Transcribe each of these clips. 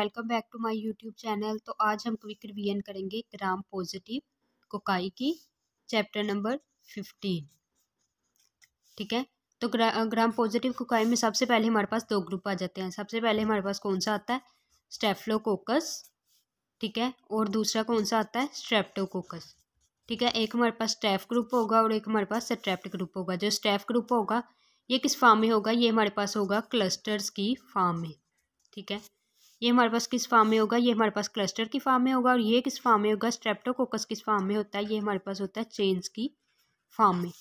Welcome back to my YouTube channel. तो आज हम क्विक रिवीजन करेंगे ग्राम पॉजिटिव कोकाई की चैप्टर नंबर 15। ठीक है, तो ग्राम पॉजिटिव कोकाई में सबसे पहले हमारे पास दो ग्रुप आ जाते हैं। सबसे पहले हमारे पास कौन सा आता है, स्टेफिलोकोकस। ठीक है, और दूसरा कौन सा आता है, स्ट्रेप्टोकोकस। ठीक है, एक हमारे पास स्टेफ ग्रुप होगा और एक हमारे पास स्ट्रेप्ट ग्रुप होगा। जो स्टेफ ग्रुप होगा ये किस फॉर्म में होगा, ये हमारे पास होगा क्लस्टर्स की फॉर्म में। ठीक है, ये हमारे पास किस फॉर्म में होगा, ये हमारे पास क्लस्टर की फॉर्म में होगा। और ये किस फॉर्म में होगा, स्ट्रेप्टोकोकस किस फॉर्म में होता है, ये हमारे पास होता है चेन्स की फॉर्म में।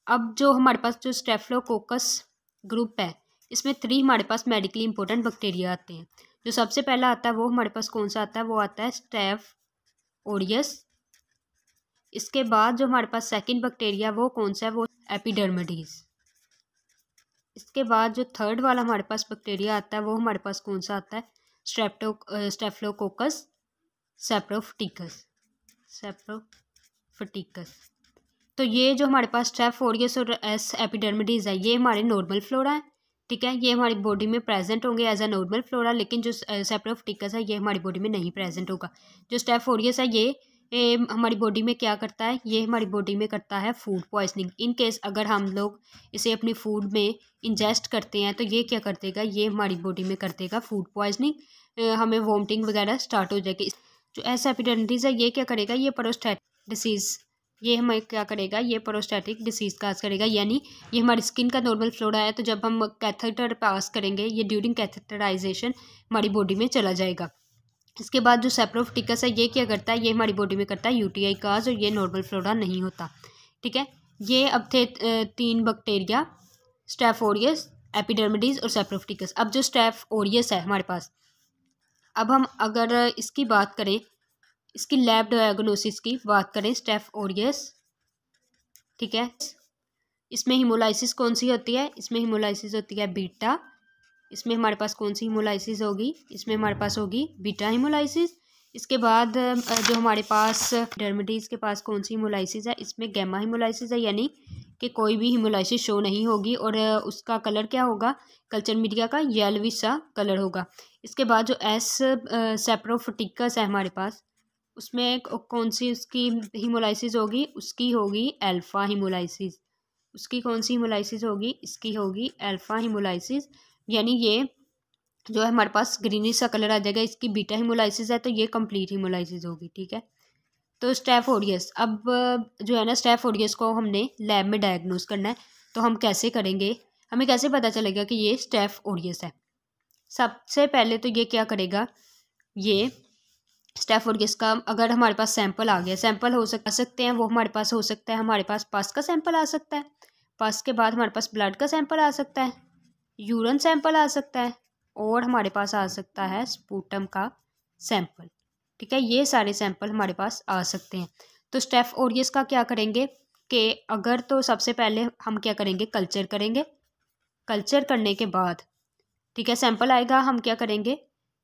अब जो हमारे पास जो स्टेफिलोकोकस ग्रुप है, इसमें 3 हमारे पास मेडिकली इंपॉर्टेंट बैक्टीरिया आते हैं। जो सबसे पहला आता है वो हमारे पास कौन सा आता है, वो आता है स्टेफ ओरियस। इसके बाद जो हमारे पास सेकंड बैक्टीरिया वो कौन सा है, वो एपिडर्मिडीज। इसके बाद जो थर्ड वाला हमारे पास बैक्टीरिया आता है वो हमारे पास कौन सा आता है, स्टेफिलोकोकस सेप्रोफिटिकस। तो ये जो हमारे पास स्टेफ ओरियस और एस एपिडर्मिडीज है, ये हमारे नॉर्मल फ्लोरा है। ठीक है, ये हमारी बॉडी में प्रेजेंट होंगे एज अ नॉर्मल फ्लोरा, लेकिन जो सेप्रोफिटिकस है ये हमारी बॉडी में नहीं प्रेजेंट होगा। जो स्टेफ ओरियस है ये हमारी बॉडी में क्या करता है, ये हमारी बॉडी में करता है फूड पॉइजनिंग। इन केस अगर हम लोग इसे अपनी फूड में इंजेस्ट करते हैं तो ये क्या कर देगा, ये हमारी बॉडी में कर देगा फूड पॉइजनिंग, हमें वॉमिटिंग वगैरह स्टार्ट हो जाएगी। जो एस एपिडर्मिडीज है ये क्या करेगा, ये प्रोस्टेटिक डिसीज़, ये हमें क्या करेगा, ये प्रोस्टेटिक डिसीज़ काज करेगा। यानी ये हमारी स्किन का नॉर्मल फ्लोरा है, तो जब हम कैथेटर पास करेंगे ये ड्यूरिंग कैथेटराइजेशन हमारी बॉडी में चला जाएगा। इसके बाद जो सेप्रोफिटिकस है ये क्या करता है, ये हमारी बॉडी में करता है यूटीआई काज, और ये नॉर्मल फ्लोरा नहीं होता। ठीक है, ये अब थे 3 बैक्टीरिया, स्टेफ ओरियस, एपिडर्मिडीज और सेप्रोफिटिकस। अब जो स्टेफ ओरियस है हमारे पास, अब हम अगर इसकी बात करें, इसकी लैब डायग्नोसिस की बात करें, स्टेफ ओरियस। ठीक है, इसमें हिमोलाइसिस कौन सी होती है, इसमें हिमोलाइसिस होती है बीटा। इसमें हमारे पास कौन सी हिमोलाइसिस होगी, इसमें हमारे पास होगी बीटा हिमोलाइसिस। इसके बाद जो हमारे पास डर्मिडीज के पास कौन सी हिमोलाइसिस है, इसमें गैमा हिमोलाइसिस है, यानी कि कोई भी हिमोलाइसिस शो नहीं होगी और उसका कलर क्या होगा, कल्चर मीडिया का येलोविश सा कलर होगा। इसके बाद जो एस सेप्रोफिटिकस है हमारे पास, उसमें कौन सी उसकी हिमोलाइसिस होगी, उसकी होगी अल्फा हिमोलाइसिस। उसकी कौन सी हिमोलाइसिस होगी, इसकी होगी अल्फा हिमोलाइसिस। यानी ये जो है हमारे पास ग्रीनिश सा कलर आ जाएगा। इसकी बीटा हिमोलाइसिस है तो ये कंप्लीट हिमोलाइसिस होगी। ठीक है, तो स्टेफ ओरियस, अब जो है ना स्टेफ ओरियस को हमने लैब में डायग्नोस करना है, तो हम कैसे करेंगे, हमें कैसे पता चलेगा कि ये स्टेफ ओरियस है। सबसे पहले तो ये क्या करेगा, ये स्टेफ ओरियस का अगर हमारे पास सैंपल आ गया, सैंपल हो सकते हैं, वो हमारे पास हो सकता है, हमारे पास पस का सैंपल आ सकता है, पस के बाद हमारे पास ब्लड का सैंपल आ सकता है, यूरिन सैंपल आ सकता है, और हमारे पास आ सकता है स्पूटम का सैंपल। ठीक है, ये सारे सैंपल हमारे पास आ सकते हैं। तो स्टेफ ओरियस का क्या करेंगे कि अगर, तो सबसे पहले हम क्या करेंगे, कल्चर करेंगे। कल्चर करने के बाद, ठीक है, सैंपल आएगा, हम क्या करेंगे,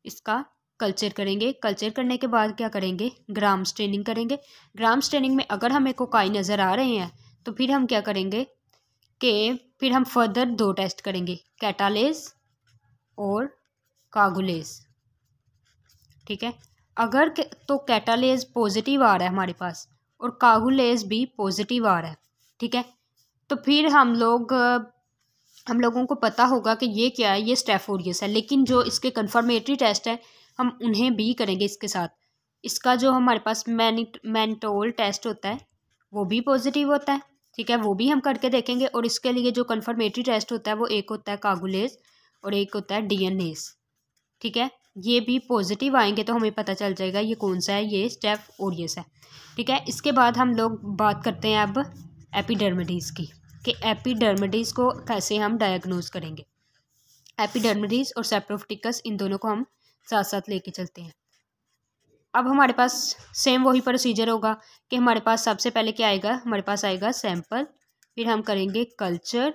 इसका कल्चर करेंगे। कल्चर करने के बाद क्या करेंगे, ग्राम स्टेनिंग करेंगे। ग्राम स्टेनिंग में अगर हमें कोकाई नज़र आ रहे हैं तो फिर हम क्या करेंगे कि फिर हम फर्दर 2 टेस्ट करेंगे, कैटालेज और कागुलेज। ठीक है, अगर तो कैटालेज पॉजिटिव आ रहा है हमारे पास और कागुलेज भी पॉजिटिव आ रहा है, ठीक है, तो फिर हम लोगों को पता होगा कि ये क्या है, ये स्टेफ ओरियस है। लेकिन जो इसके कन्फर्मेटरी टेस्ट है हम उन्हें भी करेंगे इसके साथ। इसका जो हमारे पास मैनिटोल टेस्ट होता है वो भी पॉजिटिव होता है। ठीक है, वो भी हम करके देखेंगे। और इसके लिए जो कन्फर्मेटरी टेस्ट होता है वो एक होता है कागुलेज और एक होता है डीएनएस। ठीक है, ये भी पॉजिटिव आएंगे तो हमें पता चल जाएगा ये कौन सा है, ये स्टेफ ओरियस है। ठीक है, इसके बाद हम लोग बात करते हैं अब एपिडर्मिडीज की, कि एपिडर्मिडीज को कैसे हम डायग्नोज करेंगे। एपिडर्मिडीज और सेप्रोफिटिकस, इन दोनों को हम साथ साथ लेके चलते हैं। अब हमारे पास सेम वही प्रोसीजर होगा कि हमारे पास सबसे पहले क्या आएगा, हमारे पास आएगा सैंपल, फिर हम करेंगे कल्चर।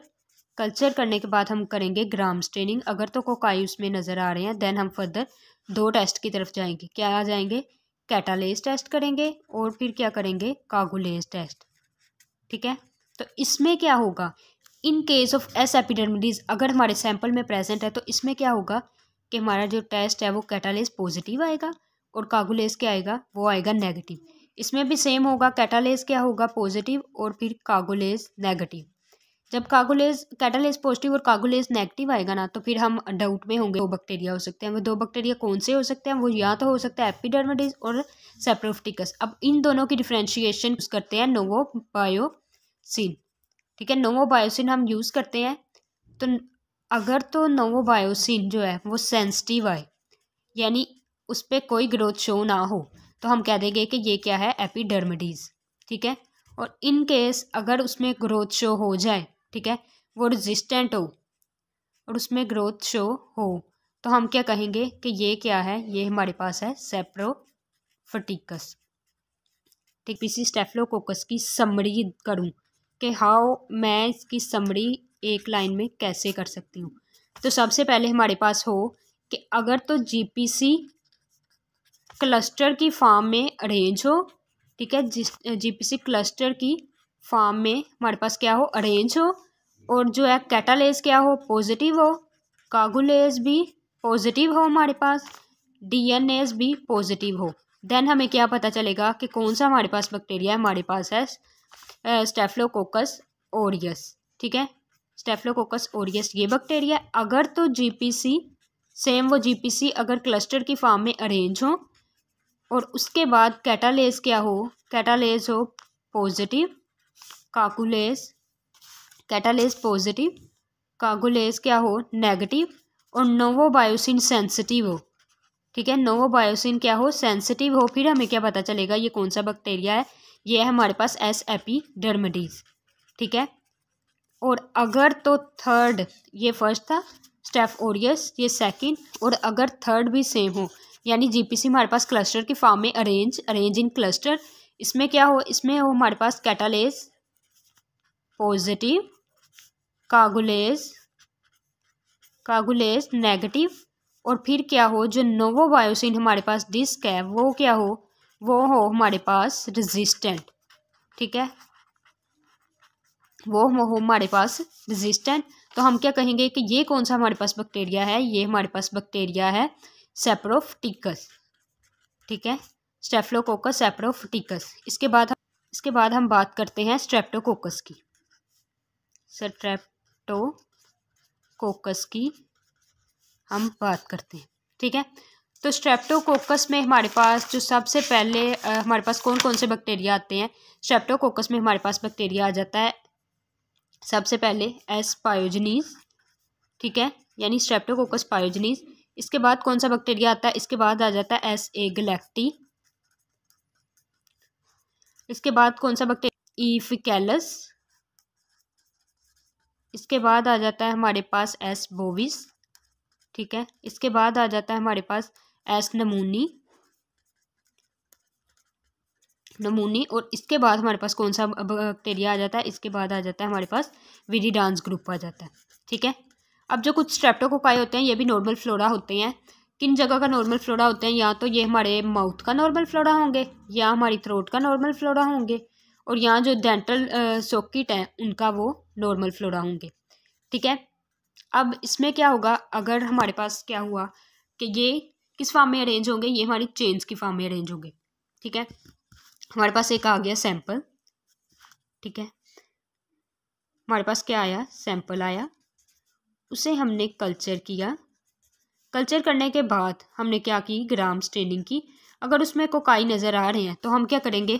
कल्चर करने के बाद हम करेंगे ग्राम स्टेनिंग। अगर तो कोकाई उसमें नज़र आ रहे हैं देन हम फर्दर 2 टेस्ट की तरफ जाएंगे। क्या आ जाएंगे, कैटालेज टेस्ट करेंगे और फिर क्या करेंगे, कागुलेज टेस्ट। ठीक है, तो इसमें क्या होगा, इन केस ऑफ एस एपिडर्मिडीज अगर हमारे सैंपल में प्रेजेंट है तो इसमें क्या होगा, कि हमारा जो टेस्ट है वो कैटालेस पॉजिटिव आएगा और कागुलेस क्या आएगा, वो आएगा नेगेटिव। इसमें भी सेम होगा, कैटालेस क्या होगा पॉजिटिव और फिर कागुलेस नेगेटिव। जब कैटालेस पॉजिटिव और कागुलेस नेगेटिव आएगा ना, तो फिर हम डाउट में होंगे। 2 बैक्टीरिया हो सकते हैं, वो 2 बैक्टीरिया कौन से हो सकते हैं, वो या तो हो सकता है एपिडर्मिडिस और सेप्रोफिटिकस। अब इन दोनों की डिफरेंशिएशन करते हैं नोवोबायोसिन, ठीक है। नोवोबायोसिन हम यूज़ करते हैं, तो अगर तो नोवोबायोसिन जो है वो सेंसिटिव आए, यानी उस पर कोई ग्रोथ शो ना हो, तो हम कह देंगे कि ये क्या है, एपिडर्मिडिस, ठीक है। और इन केस अगर उसमें ग्रोथ शो हो जाए, ठीक है, वो रेजिस्टेंट हो और उसमें ग्रोथ शो हो, तो हम क्या कहेंगे कि ये क्या है, ये हमारे पास है सेप्रोफिटिकस, ठीक। इसी स्टेफिलोकोकस की समरी करूं कि हाउ मैं इसकी समरी एक लाइन में कैसे कर सकती हूँ। तो सबसे पहले हमारे पास हो कि अगर तो जीपीसी क्लस्टर की फॉर्म में अरेंज हो, ठीक है, जीपीसी क्लस्टर की फॉर्म में हमारे पास क्या हो, अरेंज हो, और जो है कैटालेस क्या हो, पॉजिटिव हो, कागुलेस भी पॉजिटिव हो हमारे पास, डीएनएस भी पॉजिटिव हो, देन हमें क्या पता चलेगा कि कौन सा हमारे पास बैक्टीरिया है। हमारे पास है स्टेफिलोकोकस ओरियस, ठीक है, स्टेफिलोकोकस ओरियस ये बैक्टीरिया। अगर तो जीपीसी सेम वो जीपीसी अगर क्लस्टर की फॉर्म में अरेंज हो और उसके बाद कैटालेस क्या हो, कैटालेस हो पॉजिटिव, कागुलेस, कैटालेस पॉजिटिव, कागुलेस क्या हो नेगेटिव, और नोवोबायोसिन सेंसिटिव हो, ठीक है, नोवोबायोसिन क्या हो, सेंसिटिव हो, फिर हमें क्या पता चलेगा ये कौन सा बैक्टीरिया है, ये है हमारे पास एस एपिडर्मिडिस, ठीक है। और अगर तो थर्ड, ये फर्स्ट था स्टेफ ओरियस, ये सेकंड, और अगर थर्ड भी सेम हो, यानी जीपीसी हमारे पास क्लस्टर की फॉर्म में अरेंज इन क्लस्टर, इसमें क्या हो, इसमें हो हमारे पास कैटालेस पॉजिटिव, कागुलेस नेगेटिव, और फिर क्या हो, जो नोवोबायोसिन हमारे पास डिस्क है वो क्या हो, वो हो हमारे पास रेजिस्टेंट, ठीक है, वो हो हमारे पास रेजिस्टेंट। तो हम क्या कहेंगे कि ये कौन सा हमारे पास बैक्टीरिया है, ये हमारे पास बैक्टीरिया है सेप्रोफिटिकस, ठीक है, स्टेफिलोकोकस सेप्रोफिटिकस। इसके बाद हम बात करते हैं स्ट्रेप्टोकोकस की, स्ट्रेप्टोकोकस की हम बात करते हैं, ठीक है। तो स्ट्रेप्टोकोकस में हमारे पास जो सबसे पहले हमारे पास कौन कौन से बैक्टीरिया आते हैं, स्ट्रेप्टोकोकस में हमारे पास बैक्टीरिया आ जाता है सबसे पहले एस पायोजनीज, ठीक है, यानी स्ट्रेप्टोकोकस पायोजनीज। इसके बाद कौन सा बैक्टीरिया आता है, इसके बाद आ जाता है एस एगलैक्टी। इसके बाद कौन सा बैक्टीरिया, ई फिकैलस। इसके बाद आ जाता है हमारे पास एस बोविस, ठीक है। इसके बाद आ जाता है हमारे पास एस नमूनी, और इसके बाद हमारे पास कौन सा बैक्टीरिया आ जाता है, इसके बाद आ जाता है हमारे पास विरिडांस ग्रुप आ जाता है, ठीक है। अब जो कुछ स्ट्रेप्टोकोकाई होते हैं ये भी नॉर्मल फ्लोरा होते हैं। किन जगह का नॉर्मल फ्लोरा होते हैं, या तो ये हमारे माउथ का नॉर्मल फ्लोरा होंगे, या हमारी थ्रोट का नॉर्मल फ्लोरा होंगे, और यहाँ जो डेंटल सॉकेट हैं उनका वो नॉर्मल फ्लोरा होंगे, ठीक है। अब इसमें क्या होगा, अगर हमारे पास क्या हुआ कि ये किस फॉर्म में अरेंज होंगे, ये हमारी चेन्स की फॉर्म में अरेंज होंगे, ठीक है। हमारे पास एक आ गया सैंपल, ठीक है, हमारे पास क्या आया, सैंपल आया, उसे हमने कल्चर किया। कल्चर करने के बाद हमने क्या की, ग्राम स्टेनिंग की। अगर उसमें कोकाई नज़र आ रहे हैं तो हम क्या करेंगे,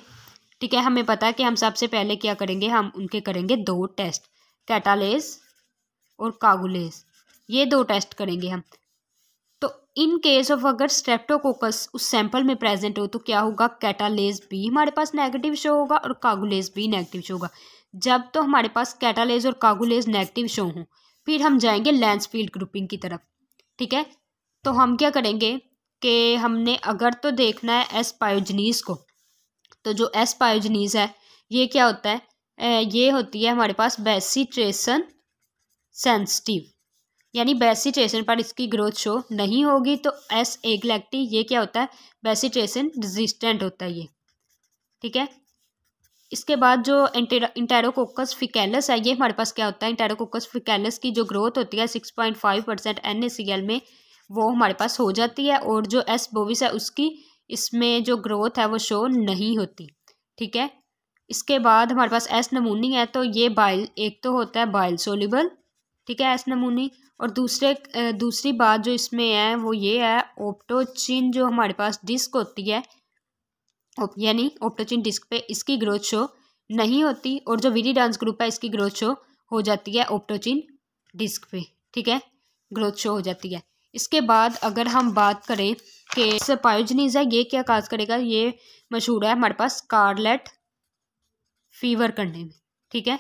ठीक है, हमें पता है कि हम सबसे पहले क्या करेंगे, हम उनके करेंगे 2 टेस्ट, कैटालेस और कागुलेस, ये 2 टेस्ट करेंगे हम। तो इन केस ऑफ अगर स्ट्रेप्टोकोकस उस सैंपल में प्रेजेंट हो तो क्या होगा, कैटालेस भी हमारे पास नेगेटिव शो होगा और कागुलेस भी नेगेटिव शो होगा। जब तो हमारे पास कैटालेस और कागुलेस नेगेटिव शो हों, फिर हम जाएंगे लैंसफील्ड ग्रुपिंग की तरफ, ठीक है। तो हम क्या करेंगे कि हमने अगर तो देखना है एस पायोजनीज को, तो जो एस पायोजनीज है ये क्या होता है, ये होती है हमारे पास बेसिट्रेशन सेंसिटिव, यानी बेसिट्रेशन पर इसकी ग्रोथ शो नहीं होगी। तो एस एगलैक्टी ये क्या होता है, बेसिट्रेशन रेजिस्टेंट होता है ये, ठीक है। इसके बाद जो इंटेरोकोकस फिकैलस है, ये हमारे पास क्या होता है, इंटेरोकोकस फिकैलस की जो ग्रोथ होती है 6.5% NaCl में वो हमारे पास हो जाती है, और जो एस बोविस है उसकी इसमें जो ग्रोथ है वो शो नहीं होती। ठीक है, इसके बाद हमारे पास एस नमूनी है, तो ये बाइल, एक तो होता है बाइल सोल्यूबल, ठीक है, एस नमूनी, और दूसरी बात जो इसमें है वो ये है ओप्टोचिन जो हमारे पास डिस्क होती है, यानी ओप्टोचिन डिस्क पे इसकी ग्रोथ शो नहीं होती, और जो विरिडांस ग्रुप है इसकी ग्रोथ शो हो जाती है ओप्टोचिन डिस्क पे। ठीक है, ग्रोथ शो हो जाती है। इसके बाद अगर हम बात करें कि पायोजनीज है, ये क्या काज करेगा, ये मशहूर है हमारे पास स्कारलेट फीवर करने में। ठीक है,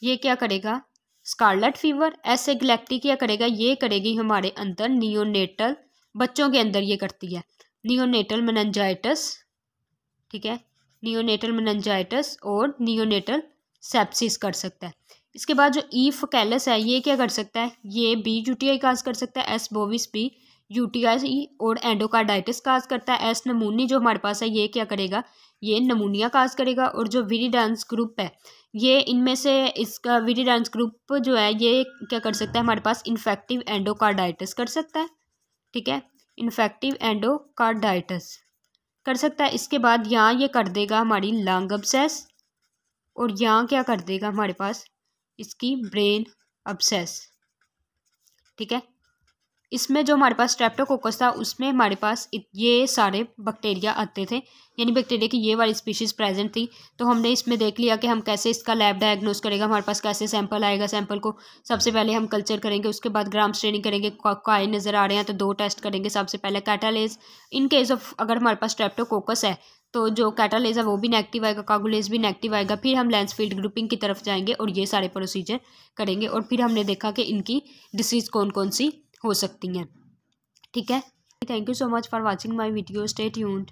ये क्या करेगा, स्कारलेट फीवर। ऐसे गैलेक्टिक क्या करेगा, ये करेगी हमारे अंदर नियोनेटल, बच्चों के अंदर ये करती है नियोनेटल मेनिंजाइटिस। ठीक है, नियोनेटल मेनिंजाइटिस और नियोनेटल सेप्सिस कर सकता है। इसके बाद जो ई फकैलस है ये क्या कर सकता है, ये बी यूटीआई काज कर सकता है, एस बोविस बी यूटीआई और एंडोकार्डाइटिस काज करता है। एस नमूनी जो हमारे पास है ये क्या करेगा, ये नमूनिया काज करेगा। और जो विरिडांस ग्रुप है ये इनमें से इसका विरिडांस ग्रुप जो है ये क्या कर सकता है हमारे पास, इन्फेक्टिव एंडोकार्डाइटिस कर सकता है। ठीक है, इन्फेक्टिव एंडोकार्डाइटिस कर सकता है। इसके बाद यहाँ ये कर देगा हमारी लंग अब्सेस, और यहाँ क्या कर देगा हमारे पास इसकी ब्रेन अब्सेस। ठीक है, इसमें जो हमारे पास स्ट्रेप्टोकोकस था उसमें हमारे पास ये सारे बैक्टीरिया आते थे, यानी बैक्टीरिया की ये वाली स्पीशीज़ प्रेजेंट थी। तो हमने इसमें देख लिया कि हम कैसे इसका लैब डायग्नोस करेगा, हमारे पास कैसे सैंपल आएगा। सैंपल को सबसे पहले हम कल्चर करेंगे, उसके बाद ग्राम स्ट्रेनिंग करेंगे, काय नज़र आ रहे हैं तो 2 टेस्ट करेंगे। सबसे पहले कैटालेज, इन केस ऑफ अगर हमारे पास स्ट्रेप्टोकोकस है तो जो कैटालेज है वो भी नेगेटिव आएगा, कागुलेज भी नेगेटिव आएगा। फिर हम लेंसफील्ड ग्रुपिंग की तरफ जाएंगे और ये सारे प्रोसीजर करेंगे, और फिर हमने देखा कि इनकी डिसीज़ कौन कौन सी हो सकती हैं। ठीक है, thank you so much for watching my video, stay tuned.